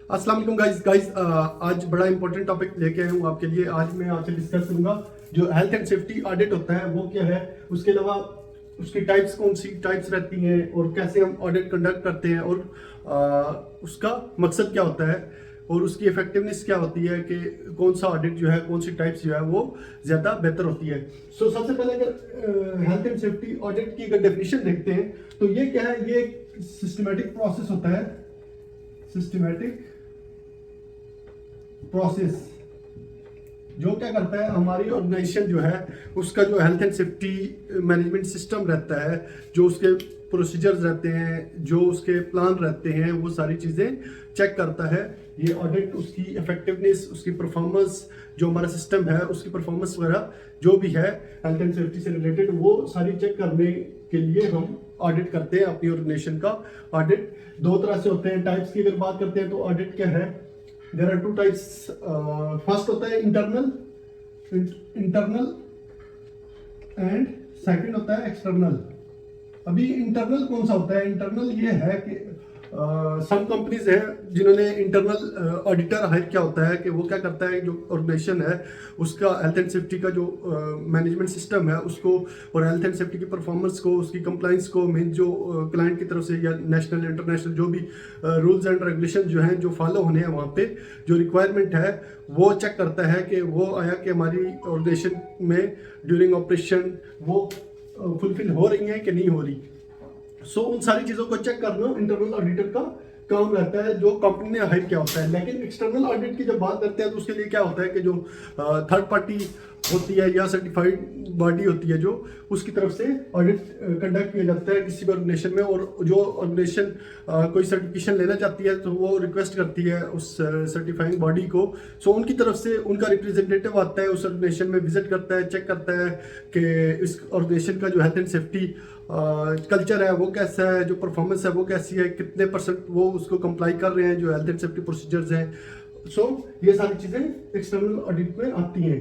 अस्सलाम वालेकुम गाइस आज बड़ा इंपॉर्टेंट टॉपिक लेके आया हूँ आपके लिए। आज मैं आपसे डिस्कस करूंगा जो हेल्थ एंड सेफ्टी ऑडिट होता है वो क्या है, उसके अलावा उसकी टाइप्स कौन सी टाइप्स रहती हैं और कैसे हम ऑडिट कंडक्ट करते हैं और उसका मकसद क्या होता है और उसकी इफेक्टिवनेस क्या होती है कि कौन सा ऑडिट जो है, कौन सी टाइप्स जो है वो ज़्यादा बेहतर होती है। सबसे पहले अगर हेल्थ एंड सेफ्टी ऑडिट की अगर डेफिनेशन देखते हैं तो ये क्या है, ये एक सिस्टमेटिक प्रोसेस होता है। सिस्टमेटिक प्रोसेस जो क्या करता है, हमारी ऑर्गेनाइजेशन जो है उसका जो health and safety management system रहता है, जो उसके प्रोसीजर्स रहते हैं, जो उसके प्लान रहते हैं, वो सारी चीज़ें चेक करता है। ये ऑडिट उसकी इफेक्टिवनेस, उसकी परफॉर्मेंस, जो हमारा सिस्टम है उसकी परफॉर्मेंस वगैरह जो भी है हेल्थ एंड सेफ्टी से रिलेटेड, वो सारी चेक करने के लिए हम ऑडिट करते हैं अपनी ऑर्गेनाइजेशन का। ऑडिट दो तरह से होते हैं। टाइप्स की अगर बात करते हैं तो ऑडिट क्या है, there are two types. First होता है इंटरनल एंड सेकंड होता है एक्सटर्नल। अभी इंटरनल कौन सा होता है? इंटरनल ये है कि सम कंपनीज हैं जिन्होंने इंटरनल ऑडिटर हायर किया होता है कि वो क्या करता है, जो ऑर्गेनाइजेशन है उसका हेल्थ एंड सेफ्टी का जो मैनेजमेंट सिस्टम है उसको और हेल्थ एंड सेफ्टी की परफॉर्मेंस को, उसकी कंप्लाइंस को, मीन जो क्लाइंट की तरफ से या नेशनल इंटरनेशनल जो भी रूल्स एंड रेगुलेशन जो हैं जो फॉलो होने हैं वहाँ पे जो रिक्वायरमेंट है वो चेक करता है कि वो आया कि हमारी ऑर्गेनाइजेशन में ड्यूरिंग ऑपरेशन वो फुलफिल हो रही हैं कि नहीं हो रही। उन सारी चीजों को चेक करना इंटरनल ऑडिटर का काम रहता है जो कंपनी ने हायर किया होता है। लेकिन एक्सटर्नल ऑडिट की जब बात करते हैं तो उसके लिए क्या होता है कि जो थर्ड पार्टी होती है या सर्टिफाइड बॉडी होती है जो उसकी तरफ से ऑडिट कंडक्ट किया जाता है किसी भी ऑर्गेनाइजेशन में। और जो ऑर्गेनाइजेशन कोई सर्टिफिकेशन लेना चाहती है तो वो रिक्वेस्ट करती है उस सर्टिफाइंग बॉडी को। उनकी तरफ से उनका रिप्रेजेंटेटिव आता है, उस ऑर्गेनाइजेशन में विजिट करता है, चेक करता है कि इस ऑर्गेनाइजेशन का जो हेल्थ एंड सेफ्टी कल्चर है वो कैसा है, जो परफॉर्मेंस है वो कैसी है, कितने परसेंट वो उसको कंप्लाई कर रहे हैं जो हेल्थ एंड सेफ्टी प्रोसीजर्स हैं। ये सारी चीज़ें एक्सटर्नल ऑडिट में आती हैं।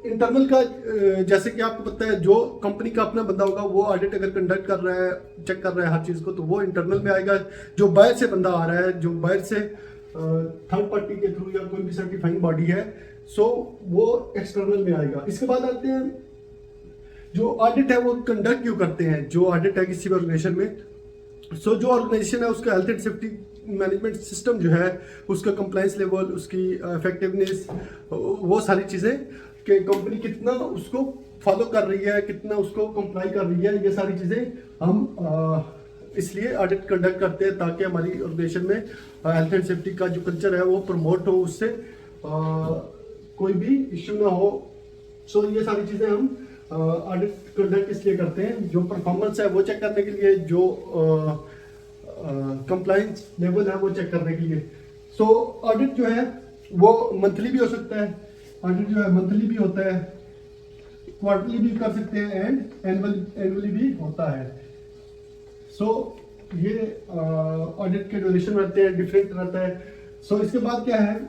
इंटरनल का जैसे कि आपको पता है जो कंपनी का अपना बंदा होगा वो ऑडिट अगर कंडक्ट कर रहा है, चेक कर रहा है हर चीज़ को, तो वो इंटरनल में आएगा। जो बाहर से बंदा आ रहा है, जो बाहर से थर्ड पार्टी के थ्रू या कोई भी सर्टिफाइंग बॉडी है, वो एक्सटर्नल में आएगा। इसके बाद आते हैं जो ऑडिट है वो कंडक्ट क्यों करते हैं। जो ऑडिट है किसी भी ऑर्गेनाइजेशन में, जो ऑर्गेनाइजेशन है उसका health and safety management system जो है, उसका कंप्लायंस लेवल, उसकी इफेक्टिवनेस, वो सारी चीज़ें कि कंपनी कितना उसको फॉलो कर रही है, कितना उसको कंप्लाई कर रही है, ये सारी चीज़ें हम इसलिए ऑडिट कंडक्ट करते हैं ताकि हमारी ऑर्गेनाइजेशन में हेल्थ एंड सेफ्टी का जो कल्चर है वो प्रमोट हो, उससे कोई भी इश्यू ना हो। ये सारी चीज़ें हम ऑडिट कंडक्ट इसलिए करते हैं, जो परफॉर्मेंस है वो चेक करने के लिए, जो कंप्लायंस लेवल है वो चेक करने के लिए। ऑडिट जो है वो मंथली भी हो सकता है, ऑडिट जो है मंथली भी होता है, क्वार्टरली भी कर सकते हैं एंड एनुअली भी होता है। ये ऑडिट के ड्यूरेशन रहते हैं, डिफरेंट रहता है। इसके बाद क्या है,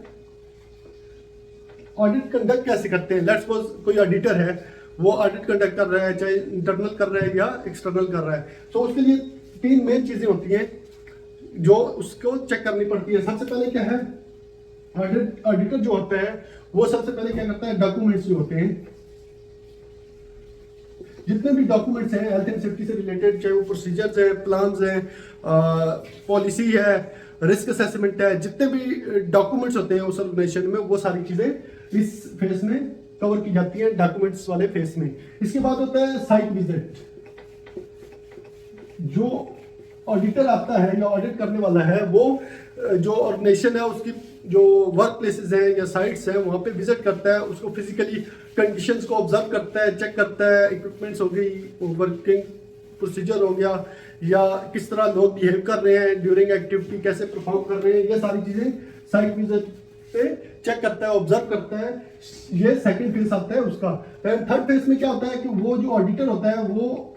ऑडिट कंडक्ट कैसे करते हैं। लेट्स सपोज कोई ऑडिटर है, वो ऑडिट कंडक्ट कर रहा है, चाहे इंटरनल कर रहा है या एक्सटर्नल कर रहा है। उसके लिए तीन मेन चीजें होती हैं जो उसको चेक करनी पड़ती है। सबसे पहले क्या है, ऑडिटर जो होता है वो सबसे पहले क्या करता है, डॉक्यूमेंट्स जो होते हैं, जितने भी डॉक्यूमेंट्स हैं हेल्थ एंड सेफ्टी से रिलेटेड, चाहे वो प्रोसीजर्स है, प्लान्स हैं, पॉलिसी है, रिस्क असेसमेंट है, जितने भी डॉक्यूमेंट्स होते हैं उस ऑर्गेनाइजेशन में, वो सारी चीजें इस फेज में कवर की जाती है, डॉक्यूमेंट्स वाले फेज में। इसके बाद होता है साइट विजिट। जो ऑडिटर आता है या ऑडिट करने वाला है वो जो ऑर्गेनाइजेशन है उसकी जो वर्क प्लेसेस हैं या साइट्स हैं वहाँ पे विजिट करता है, उसको फिजिकली कंडीशंस को ऑब्जर्व करता है, चेक करता है, इक्विपमेंट्स हो गई, वर्किंग प्रोसीजर हो गया, या किस तरह लोग बिहेव कर रहे हैं ड्यूरिंग एक्टिविटी, कैसे परफॉर्म कर रहे हैं, ये सारी चीजें साइट विजिट पे चेक करता है, ऑब्जर्व करता है। ये सेकंड फेज आता है उसका। थर्ड फेज में क्या होता है कि वो जो ऑडिटर होता है वो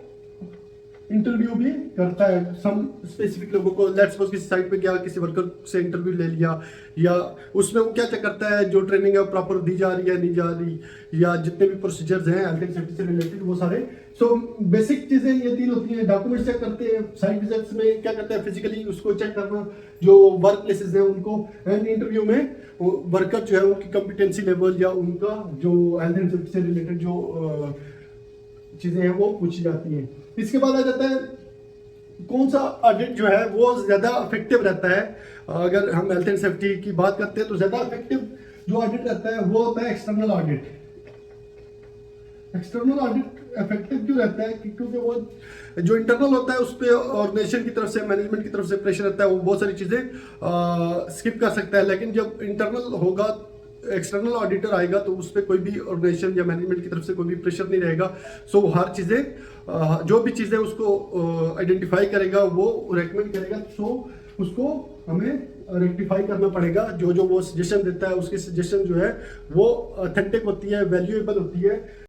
इंटरव्यू भी करता है सम स्पेसिफिक लोगों को। लेट्स सपोज किसी साइट पे गया, किसी वर्कर से इंटरव्यू ले लिया, या उसमें वो क्या चेक करता है, जो ट्रेनिंग है प्रॉपर दी जा रही है नहीं जा रही, या जितने भी प्रोसीजर्स हैं हेल्थ एंड सेफ्टी से रिलेटेड वो सारे। सो बेसिक चीजें ये तीन होती हैं। डॉक्यूमेंट्स चेक करते हैं, साइट विजिट्स में क्या करते हैं, फिजिकली उसको चेक करना जो वर्क प्लेसेस हैं उनको, एंड इंटरव्यू में वर्कर जो है उनकी कॉम्पिटेंसी लेवल या उनका जो हेल्थ एंड सेफ्टी से रिलेटेड जो चीजें हैं वो पूछी जाती हैं। इसके बाद आ जाता है कौन सा ऑडिट जो है वो ज्यादा इफेक्टिव रहता है। अगर हम हेल्थ एंड सेफ्टी की बात करते हैं तो ज्यादा इफेक्टिव जो ऑडिट रहता है वो होता है external audit. External audit effective क्यों रहता है, क्योंकि वो जो इंटरनल होता है उस पर ऑर्गेनाइजेशन की तरफ से, मैनेजमेंट की तरफ से प्रेशर रहता है, वो बहुत सारी चीजें स्किप कर सकता है। लेकिन जब इंटरनल होगा, एक्सटर्नल ऑडिटर आएगा तो उस पर कोई भी ऑर्गेनाइजेशन या मैनेजमेंट की तरफ से कोई भी प्रेशर नहीं रहेगा। सो हर चीजें जो भी चीजें उसको आइडेंटिफाई करेगा वो रेकमेंड करेगा, सो उसको हमें रेक्टिफाई करना पड़ेगा। जो जो वो सजेशन देता है उसकी सजेशन जो है वो ऑथेंटिक होती है, वैल्यूएबल होती है।